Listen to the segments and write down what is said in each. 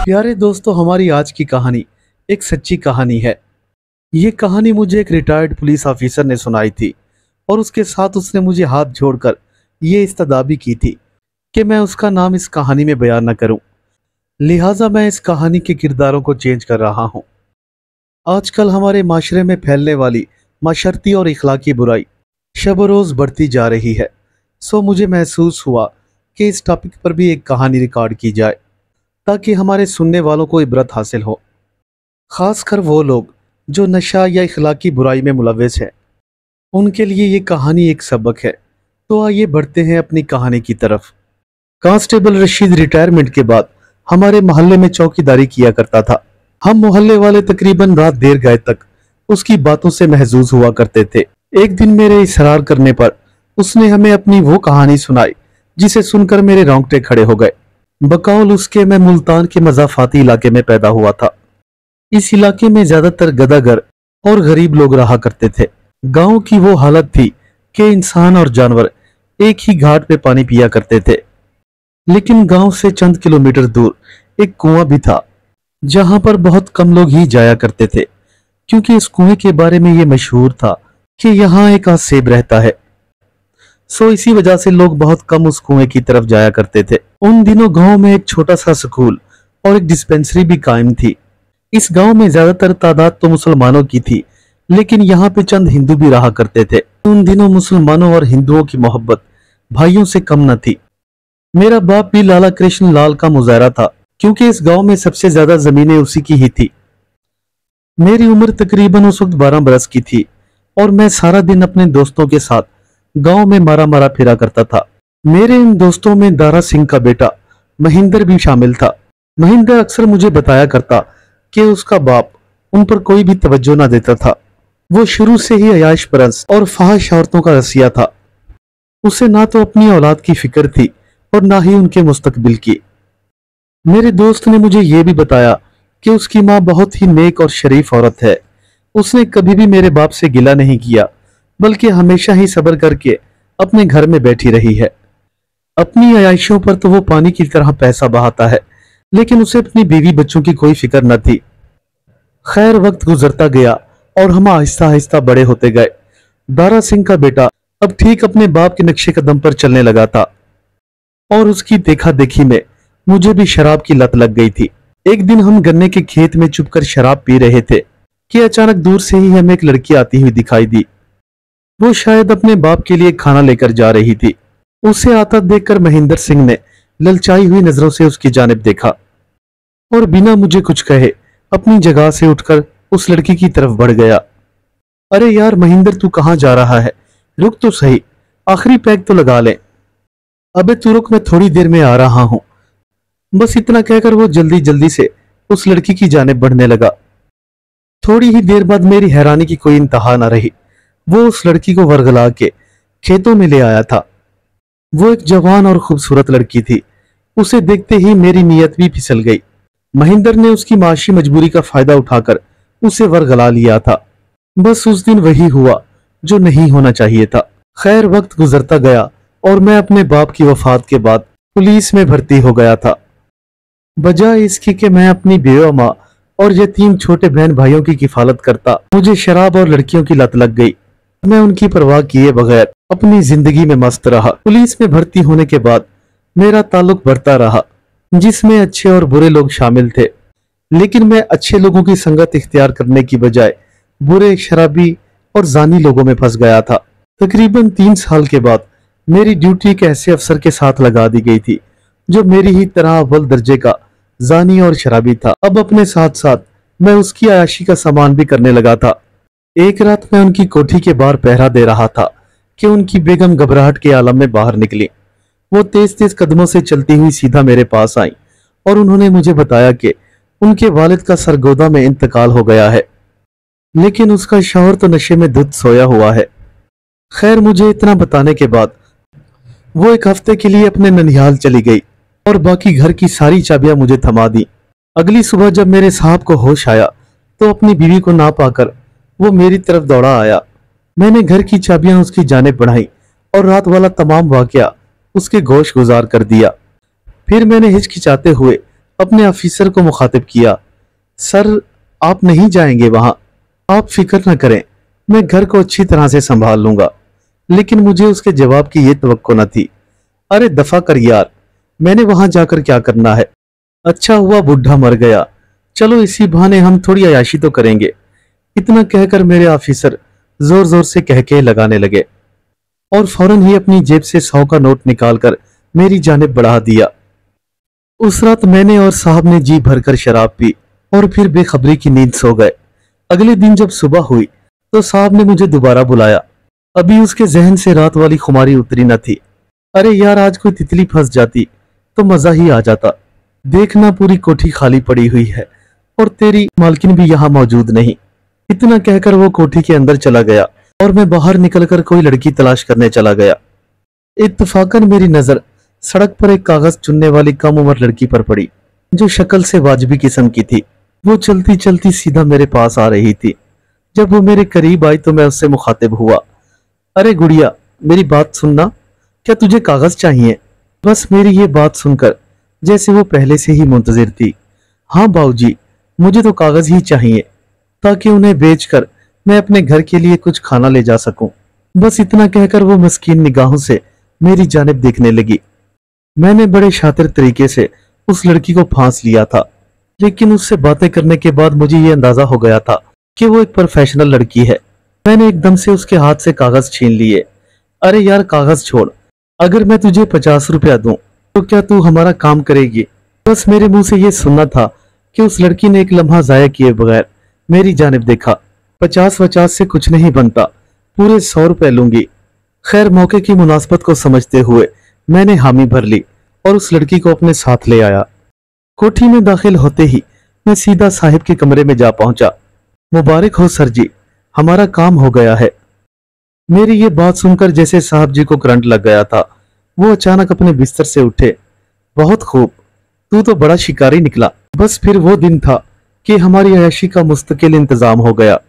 प्यारे दोस्तों, हमारी आज की कहानी एक सच्ची कहानी है। ये कहानी मुझे एक रिटायर्ड पुलिस ऑफिसर ने सुनाई थी और उसके साथ उसने मुझे हाथ जोड़कर ये इस्तदाबी की थी कि मैं उसका नाम इस कहानी में बयान न करूं। लिहाजा मैं इस कहानी के किरदारों को चेंज कर रहा हूं। आजकल हमारे माशरे में फैलने वाली माशरती और इखलाकी बुराई शब रोज़ बढ़ती जा रही है। सो मुझे महसूस हुआ कि इस टॉपिक पर भी एक कहानी रिकॉर्ड की जाए ताकि हमारे सुनने वालों को इबरत हासिल हो, ख़ासकर वो लोग जो नशा या इखलाकी बुराई में मुलव्वस हैं। उनके लिए ये कहानी एक सबक है। तो आइए बढ़ते हैं अपनी कहानी की तरफ। कांस्टेबल रशीद रिटायरमेंट के बाद हमारे मोहल्ले में चौकीदारी किया करता था। हम मोहल्ले वाले तकरीबन रात देर गए तक उसकी बातों से महजूज हुआ करते थे। एक दिन मेरे इसरार करने पर उसने हमें अपनी वो कहानी सुनाई जिसे सुनकर मेरे रोंगटे खड़े हो गए। बकौल उसके मैं मुल्तान के मज़ाफ़ाती इलाके में पैदा हुआ था। इस इलाके में ज्यादातर गदागर और गरीब लोग रहा करते थे। गांव की वो हालत थी कि इंसान और जानवर एक ही घाट पे पानी पिया करते थे। लेकिन गांव से चंद किलोमीटर दूर एक कुआं भी था जहां पर बहुत कम लोग ही जाया करते थे, क्योंकि इस कुएं के बारे में ये मशहूर था कि यहाँ एक आसेब रहता है। सो इसी वजह से लोग बहुत कम उस कुएं की तरफ जाया करते थे। उन दिनों गांव में एक छोटा सा स्कूल और एक डिस्पेंसरी भी कायम थी। इस गांव में ज्यादातर तादाद तो मुसलमानों की थी, लेकिन यहाँ पे चंद हिंदू भी रहा करते थे। उन दिनों मुसलमानों और हिंदुओं की मोहब्बत भाइयों से कम न थी। मेरा बाप भी लाला कृष्ण लाल का मुजाहरा था, क्योंकि इस गांव में सबसे ज्यादा जमीनें उसी की ही थी। मेरी उम्र तकरीबन उस वक्त 12 बरस की थी और मैं सारा दिन अपने दोस्तों के साथ गांव में मारा मारा फिरा करता था। मेरे इन दोस्तों में दारा सिंह का बेटा महेंद्र भी शामिल था। महेंद्र अक्सर मुझे बताया करता कि उसका बाप उन पर कोई भी तवज्जो ना देता था। वो शुरू से ही अयाश परस्त और फहाश औरतों का रसिया था। उसे ना तो अपनी औलाद की फिक्र थी और ना ही उनके मुस्तकबिल की। मेरे दोस्त ने मुझे ये भी बताया कि उसकी माँ बहुत ही नेक और शरीफ औरत है। उसने कभी भी मेरे बाप से गिला नहीं किया, बल्कि हमेशा ही सब्र करके अपने घर में बैठी रही है। अपनी अयाशियों पर तो वो पानी की तरह पैसा बहाता है, लेकिन उसे अपनी बीवी बच्चों की कोई फिक्र न थी। खैर, वक्त गुजरता गया और हम आहिस्ता आहिस्ता बड़े होते गए। दारा सिंह का बेटा अब ठीक अपने बाप के नक्शे कदम पर चलने लगा था और उसकी देखा देखी में मुझे भी शराब की लत लग गई थी। एक दिन हम गन्ने के खेत में चुपकर शराब पी रहे थे कि अचानक दूर से ही हमें एक लड़की आती हुई दिखाई दी। वो शायद अपने बाप के लिए खाना लेकर जा रही थी। उसे आता देखकर महेंद्र सिंह ने ललचाई हुई नजरों से उसकी जानिब देखा और बिना मुझे कुछ कहे अपनी जगह से उठकर उस लड़की की तरफ बढ़ गया। अरे यार महेंद्र, तू कहाँ जा रहा है? रुक तो सही, आखिरी पैग तो लगा ले। अबे तू रुक, मैं थोड़ी देर में आ रहा हूं। बस इतना कहकर वो जल्दी जल्दी से उस लड़की की जानिब बढ़ने लगा। थोड़ी ही देर बाद मेरी हैरानी की कोई इंतहा न रही। वो उस लड़की को वरगला के खेतों में ले आया था। वो एक जवान और खूबसूरत लड़की थी। उसे देखते ही मेरी नीयत भी फिसल गई। महेंद्र ने उसकी माशी मजबूरी का फायदा उठाकर उसे वरगला लिया था। बस उस दिन वही हुआ जो नहीं होना चाहिए था। खैर, वक्त गुजरता गया और मैं अपने बाप की वफात के बाद पुलिस में भर्ती हो गया था। बजाय इसकी कि मैं अपनी बेवा माँ और यतीम छोटे बहन भाइयों की किफालत करता, मुझे शराब और लड़कियों की लत लग गई। मैं उनकी परवाह किए बगैर अपनी जिंदगी में मस्त रहा। पुलिस में भर्ती होने के बाद मेरा ताल्लुक बढ़ता रहा, जिसमें अच्छे और बुरे लोग शामिल थे। लेकिन मैं अच्छे लोगों की संगत इख्तियार करने की बजाय बुरे, शराबी और जानी लोगों में फंस गया था। तकरीबन 3 साल के बाद मेरी ड्यूटी एक ऐसे अफसर के साथ लगा दी गई थी जो मेरी ही तरह अव्वल दर्जे का जानी और शराबी था। अब अपने साथ साथ मैं उसकी आयाशी का सामान भी करने लगा था। एक रात मैं उनकी कोठी के बाहर पहरा दे रहा था कि उनकी बेगम घबराहट के आलम में बाहर निकली। वो तेज तेज कदमों से चलती हुई सीधा मेरे पास आई और उन्होंने मुझे बताया कि उनके वालिद का सरगोदा में इंतकाल हो गया है, लेकिन उसका शौहर तो नशे में धुत सोया हुआ है। खैर, मुझे इतना बताने के बाद वो एक हफ्ते के लिए अपने ननिहाल चली गई और बाकी घर की सारी चाबियां मुझे थमा दी। अगली सुबह जब मेरे साहब को होश आया तो अपनी बीवी को ना पाकर वो मेरी तरफ दौड़ा आया। मैंने घर की चाबियां उसकी जानिब बढ़ाई और रात वाला तमाम वाकया उसके गोश गुजार कर दिया। फिर मैंने हिचकिचाते हुए अपने ऑफिसर को मुखातिब किया। सर, आप नहीं जाएंगे वहां? आप फिक्र न करें, मैं घर को अच्छी तरह से संभाल लूंगा। लेकिन मुझे उसके जवाब की ये तवक्को न थी। अरे दफा कर यार, मैंने वहां जाकर क्या करना है? अच्छा हुआ बुढ़ा मर गया, चलो इसी बहाने हम थोड़ी अयाशी तो करेंगे। इतना कहकर मेरे ऑफिसर जोर जोर से कहके लगाने लगे और फौरन ही अपनी जेब से 100 का नोट निकालकर मेरी जानिब बढ़ा दिया। उस रात मैंने और साहब ने जी भरकर शराब पी और फिर बेखबरी की नींद सो गए। अगले दिन जब सुबह हुई तो साहब ने मुझे दोबारा बुलाया। अभी उसके जहन से रात वाली खुमारी उतरी न थी। अरे यार, आज कोई तितली फंस जाती तो मजा ही आ जाता। देखना, पूरी कोठी खाली पड़ी हुई है और तेरी मालकिन भी यहाँ मौजूद नहीं। इतना कहकर वो कोठी के अंदर चला गया और मैं बाहर निकलकर कोई लड़की तलाश करने चला गया। इत्तफाकन मेरी नजर सड़क पर एक कागज चुनने वाली कम उम्र लड़की पर पड़ी, जो शक्ल से वाजिबी किस्म की थी। वो चलती चलती सीधा मेरे पास आ रही थी। जब वो मेरे करीब आई तो मैं उससे मुखातिब हुआ। अरे गुड़िया, मेरी बात सुनना, क्या तुझे कागज चाहिए? बस मेरी ये बात सुनकर जैसे वो पहले से ही मुंतजिर थी। हाँ बाऊजी, मुझे तो कागज ही चाहिए, ताकि उन्हें बेचकर मैं अपने घर के लिए कुछ खाना ले जा सकूं। बस इतना कहकर वो मस्कीन निगाहों से मेरी जानिब देखने लगी। मैंने बड़े शातिर तरीके से उस लड़की को फांस लिया था, लेकिन उससे बातें करने के बाद मुझे ये अंदाजा हो गया था कि वो एक प्रोफेशनल लड़की है। मैंने एकदम से उसके हाथ से कागज छीन लिए। अरे यार, कागज छोड़, अगर मैं तुझे 50 रुपया दूं तो क्या तू हमारा काम करेगी? बस मेरे मुंह से ये सुनना था कि उस लड़की ने एक लम्हा जाया किए बगैर मेरी जानिब देखा। 50 से कुछ नहीं बनता, पूरे 100 रुपए लूंगी। खैर, मौके की मुनासबत को समझते हुए मैंने हामी भर ली और उस लड़की को अपने साथ ले आया। कोठी में दाखिल होते ही मैं सीधा साहिब के कमरे में जा पहुंचा। मुबारक हो सर जी, हमारा काम हो गया है। मेरी ये बात सुनकर जैसे साहब जी को करंट लग गया था। वो अचानक अपने बिस्तर से उठे। बहुत खूब, तू तो बड़ा शिकारी निकला। बस फिर वो दिन था कि हमारी अयाशी का मुस्तकिल इंतजाम हो गया।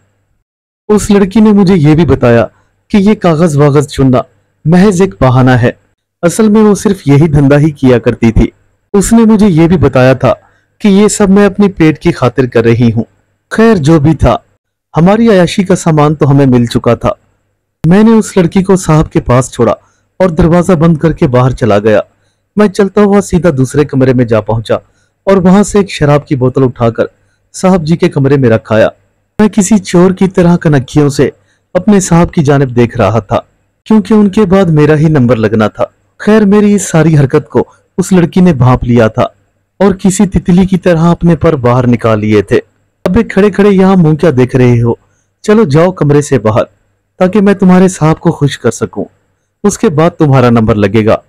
उस लड़की ने मुझे ये भी बताया कि ये कागज वागज चुनना महज एक बहाना है। असल में वो सिर्फ यही धंधा ही किया करती थी। उसने मुझे ये भी बताया था कि ये सब मैं अपनी पेट की खातिर कर रही हूँ। खैर, जो भी था, हमारी अयाशी का सामान तो हमें मिल चुका था। मैंने उस लड़की को साहब के पास छोड़ा और दरवाजा बंद करके बाहर चला गया। मैं चलता हुआ सीधा दूसरे कमरे में जा पहुंचा और वहां से एक शराब की बोतल उठाकर साहब जी के कमरे में रखाया। मैं किसी चोर की तरह कनखियों से अपने साहब की जानिब देख रहा था, क्योंकि उनके बाद मेरा ही नंबर लगना था। खैर, मेरी इस सारी हरकत को उस लड़की ने भांप लिया था और किसी तितली की तरह अपने पर बाहर निकाल लिए थे। अबे खड़े खड़े यहाँ मुंह क्या देख रहे हो? चलो जाओ कमरे से बाहर, ताकि मैं तुम्हारे साहब को खुश कर सकूं। उसके बाद तुम्हारा नंबर लगेगा।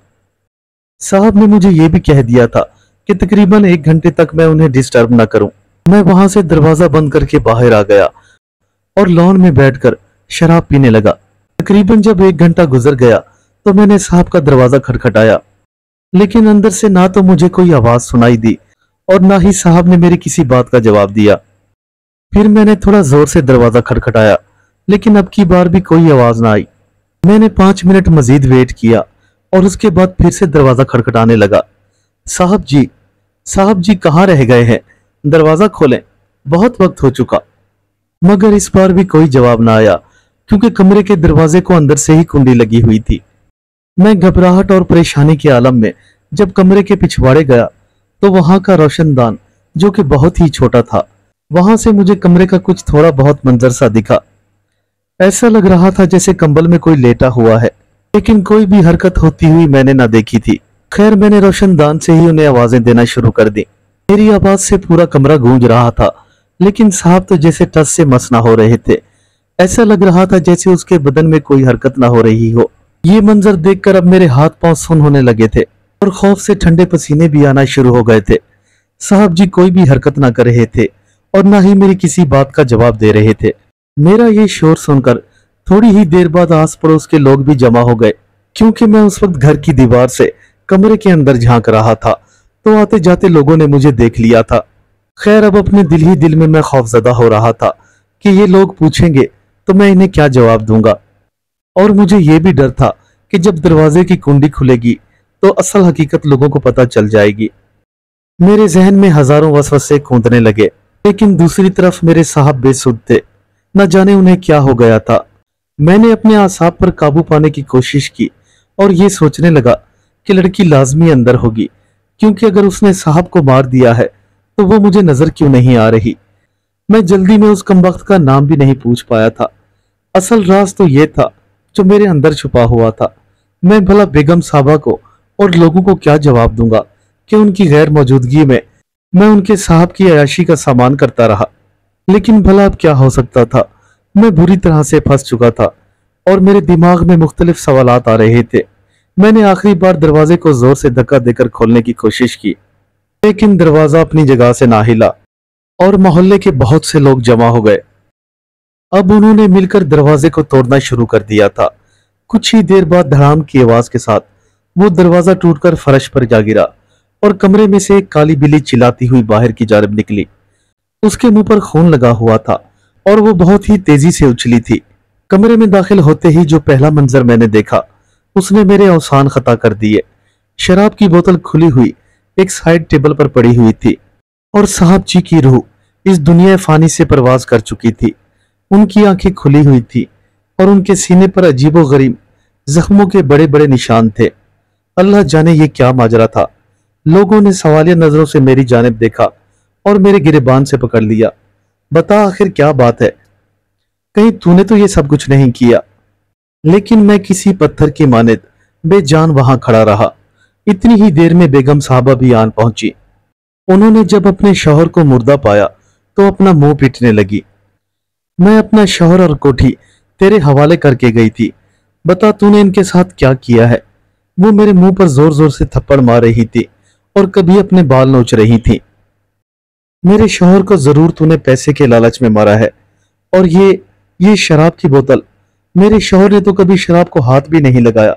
साहब ने मुझे यह भी कह दिया था कि तकरीबन 1 घंटे तक मैं उन्हें डिस्टर्ब ना करूं। मैं वहां से दरवाजा बंद करके बाहर आ गया और लॉन में बैठकर शराब पीने लगा। तकरीबन जब 1 घंटा गुजर गया तो मैंने साहब का दरवाजा खटखटाया, लेकिन अंदर से ना तो मुझे कोई आवाज सुनाई दी और ना ही साहब ने मेरी किसी बात का जवाब दिया। फिर मैंने थोड़ा जोर से दरवाजा खटखटाया, लेकिन अब की बार भी कोई आवाज ना आई। मैंने 5 मिनट मजीद वेट किया और उसके बाद फिर से दरवाजा खटखटाने लगा। साहब जी कहाँ रह गए हैं? दरवाजा खोलें, बहुत वक्त हो चुका। मगर इस बार भी कोई जवाब ना आया, क्योंकि कमरे के दरवाजे को अंदर से ही कुंडी लगी हुई थी। मैं घबराहट और परेशानी के आलम में जब कमरे के पिछवाड़े गया तो वहां का रोशनदान, जो कि बहुत ही छोटा था, वहां से मुझे कमरे का कुछ थोड़ा बहुत मंजर सा दिखा। ऐसा लग रहा था जैसे कंबल में कोई लेटा हुआ है, लेकिन कोई भी हरकत होती हुई मैंने ना देखी थी। खैर, मैंने रोशनदान से ही उन्हें आवाजें देना शुरू कर दी। मेरी आवाज से पूरा कमरा गूंज रहा था, लेकिन साहब तो जैसे टस से मस ना हो रहे थे। ऐसा लग रहा था जैसे उसके बदन में कोई हरकत ना हो रही हो। ये मंजर देखकर अब मेरे हाथ पांव सुन्न होने लगे थे और खौफ से ठंडे पसीने भी आना शुरू हो गए थे। साहब जी कोई भी हरकत ना कर रहे थे और ना ही मेरी किसी बात का जवाब दे रहे थे। मेरा ये शोर सुनकर थोड़ी ही देर बाद आस पड़ोस के लोग भी जमा हो गए, क्योंकि मैं उस वक्त घर की दीवार से कमरे के अंदर झांक रहा था, तो आते जाते लोगों ने मुझे देख लिया था। खैर, अब अपने दिल ही दिल में मैं खौफजदा हो रहा था कि ये लोग पूछेंगे तो मैं इन्हें क्या जवाब दूंगा। और मुझे ये भी डर था कि जब दरवाजे की कुंडी खुलेगी तो असल हकीकत लोगों को पता चल जाएगी। मेरे जहन में हजारों वसवसे कूदने लगे, लेकिन दूसरी तरफ मेरे साहब बेसुध थे। न जाने उन्हें क्या हो गया था। मैंने अपने आसाब पर काबू पाने की कोशिश की और ये सोचने लगा कि लड़की लाजमी अंदर होगी, क्योंकि अगर उसने साहब को मार दिया है तो वो मुझे नजर क्यों नहीं आ रही। मैं जल्दी में उस कमबख्त का नाम भी नहीं पूछ पाया था। असल राज तो ये था जो मेरे अंदर छुपा हुआ था। मैं भला बेगम साहबा को और लोगों को क्या जवाब दूंगा कि उनकी गैर मौजूदगी में मैं उनके साहब की अयाशी का सामान करता रहा। लेकिन भला अब क्या हो सकता था। मैं बुरी तरह से फंस चुका था और मेरे दिमाग में मुख्तलिफ सवालात आ रहे थे। मैंने आखिरी बार दरवाजे को जोर से धक्का देकर खोलने की कोशिश की, लेकिन दरवाजा अपनी जगह से ना हिला और मोहल्ले के बहुत से लोग जमा हो गए। अब उन्होंने मिलकर दरवाजे को तोड़ना शुरू कर दिया था। कुछ ही देर बाद धड़ाम की आवाज के साथ वो दरवाजा टूटकर फर्श पर जा गिरा और कमरे में से एक काली बिल्ली चिल्लाती हुई बाहर की जानब निकली। उसके मुंह पर खून लगा हुआ था और वो बहुत ही तेजी से उछली थी। कमरे में दाखिल होते ही जो पहला मंजर मैंने देखा उसने मेरे औसान खता कर दिए। शराब की बोतल खुली हुई एक साइड टेबल पर पड़ी हुई थी और साहब जी की रूह इस दुनिया फानी से परवाज कर चुकी थी। उनकी आंखें खुली हुई थी और उनके सीने पर अजीबोगरीब जख्मों के बड़े बड़े निशान थे। अल्लाह जाने ये क्या माजरा था। लोगों ने सवालिया नजरों से मेरी जानिब देखा और मेरे गिरेबान से पकड़ लिया। बता आखिर क्या बात है, कहीं तूने तो ये सब कुछ नहीं किया। लेकिन मैं किसी पत्थर की मानिद बेजान वहां खड़ा रहा। इतनी ही देर में बेगम साहबा भी आन पहुंची। उन्होंने जब अपने शौहर को मुर्दा पाया तो अपना मुंह पीटने लगी। मैं अपना शौहर और कोठी तेरे हवाले करके गई थी, बता तूने इनके साथ क्या किया है। वो मेरे मुंह पर जोर जोर से थप्पड़ मार रही थी और कभी अपने बाल नोच रही थी। मेरे शौहर को जरूर तूने पैसे के लालच में मारा है, और ये शराब की बोतल, मेरे शौहर ने तो कभी शराब को हाथ भी नहीं लगाया।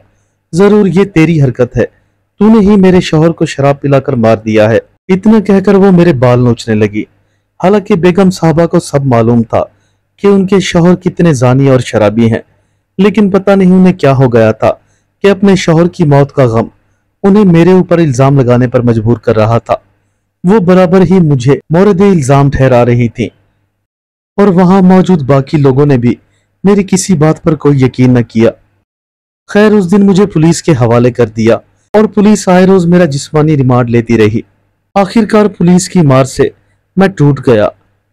जरूर ये तेरी हरकत है, तूने ही मेरे शौहर को शराब पिलाकर मार दिया है। इतना कहकर वो मेरे बाल नोचने लगी। हालांकि बेगम साहबा को सब मालूम था कि उनके शौहर कितने जानी और शराबी हैं, लेकिन पता नहीं उन्हें क्या हो गया था कि अपने शौहर की मौत का गम उन्हें मेरे ऊपर इल्जाम लगाने पर मजबूर कर रहा था। वो बराबर ही मुझे मोरद इल्जाम ठहरा रही थी और वहां मौजूद बाकी लोगों ने भी मेरी किसी बात पर कोई यकीन न किया। खैर उस दिन मुझे पुलिस के हवाले कर दिया और पुलिस आए रोज मेरा जिस्मानी रिमांड लेती रही। आखिरकार पुलिस की मार से मैं टूट गया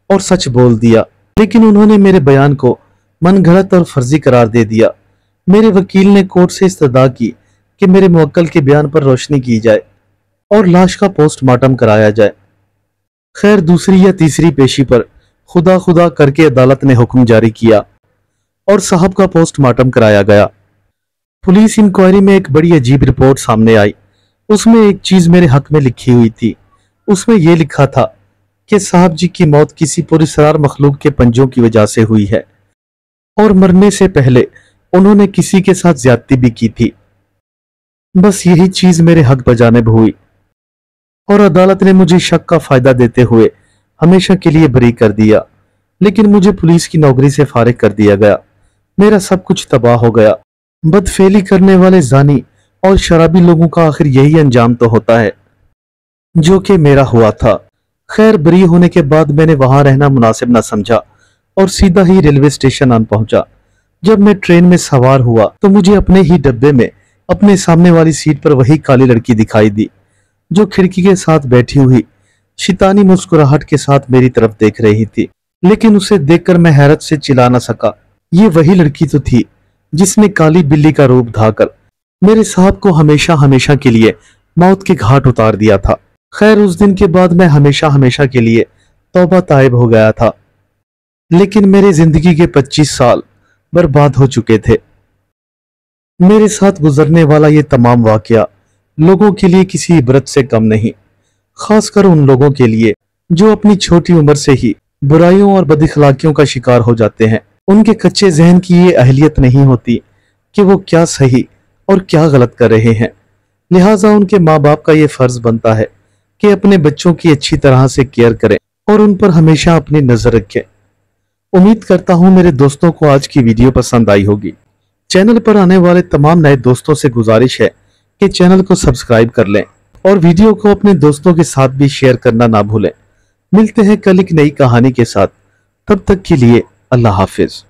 और सच बोल दिया, लेकिन उन्होंने मेरे बयान को मनगढ़ंत और फर्जी करार दे दिया। मेरे वकील ने कोर्ट से इस्तदा की कि मेरे मुवक्किल के बयान पर रोशनी की जाए और लाश का पोस्टमार्टम कराया जाए। खैर दूसरी या तीसरी पेशी पर खुदा खुदा करके अदालत ने हुक्म जारी किया और साहब का पोस्टमार्टम कराया गया। पुलिस इंक्वायरी में एक बड़ी अजीब रिपोर्ट सामने आई। उसमें एक चीज मेरे हक में लिखी हुई थी। उसमें यह लिखा था कि साहब जी की मौत किसी पुरस्रार मखलूक के पंजों की वजह से हुई है और मरने से पहले उन्होंने किसी के साथ ज्यादती भी की थी। बस यही चीज मेरे हक बजानिब हुई और अदालत ने मुझे शक का फायदा देते हुए हमेशा के लिए बरी कर दिया। लेकिन मुझे पुलिस की नौकरी से फारिग कर दिया गया। मेरा सब कुछ तबाह हो गया। बदफेली करने वाले जानी और शराबी लोगों का आखिर यही अंजाम तो होता है जो कि मेरा हुआ था। खैर बरी होने के बाद मैंने वहां रहना मुनासिब न समझा और सीधा ही रेलवे स्टेशन आन पहुंचा। जब मैं ट्रेन में सवार हुआ तो मुझे अपने ही डब्बे में अपने सामने वाली सीट पर वही काली लड़की दिखाई दी जो खिड़की के साथ बैठी हुई शैतानी मुस्कुराहट के साथ मेरी तरफ देख रही थी। लेकिन उसे देखकर मैं हैरत से चिल्ला न सका। ये वही लड़की तो थी जिसने काली बिल्ली का रूप धाकर मेरे साहब को हमेशा हमेशा के लिए मौत के घाट उतार दिया था। खैर उस दिन के बाद मैं हमेशा हमेशा के लिए तौबा ताइब हो गया था, लेकिन मेरे जिंदगी के 25 साल बर्बाद हो चुके थे। मेरे साथ गुजरने वाला ये तमाम वाकया लोगों के लिए किसी इबरत से कम नहीं, खासकर उन लोगों के लिए जो अपनी छोटी उम्र से ही बुराइयों और बदअखलाकियों का शिकार हो जाते हैं। उनके कच्चे जहन की ये अहलियत नहीं होती कि वो क्या सही और क्या गलत कर रहे हैं। लिहाजा उनके माँ बाप का ये फर्ज बनता है कि अपने बच्चों की अच्छी तरह से केयर करें और उन पर हमेशा अपनी नजर रखें। उम्मीद करता हूं मेरे दोस्तों को आज की वीडियो पसंद आई होगी। चैनल पर आने वाले तमाम नए दोस्तों से गुजारिश है कि चैनल को सब्सक्राइब कर लें اور ویڈیو کو اپنے دوستوں کے ساتھ بھی شیئر کرنا نہ بھولیں۔ ملتے ہیں کل ایک نئی کہانی کے ساتھ، تب تک کے لیے اللہ حافظ۔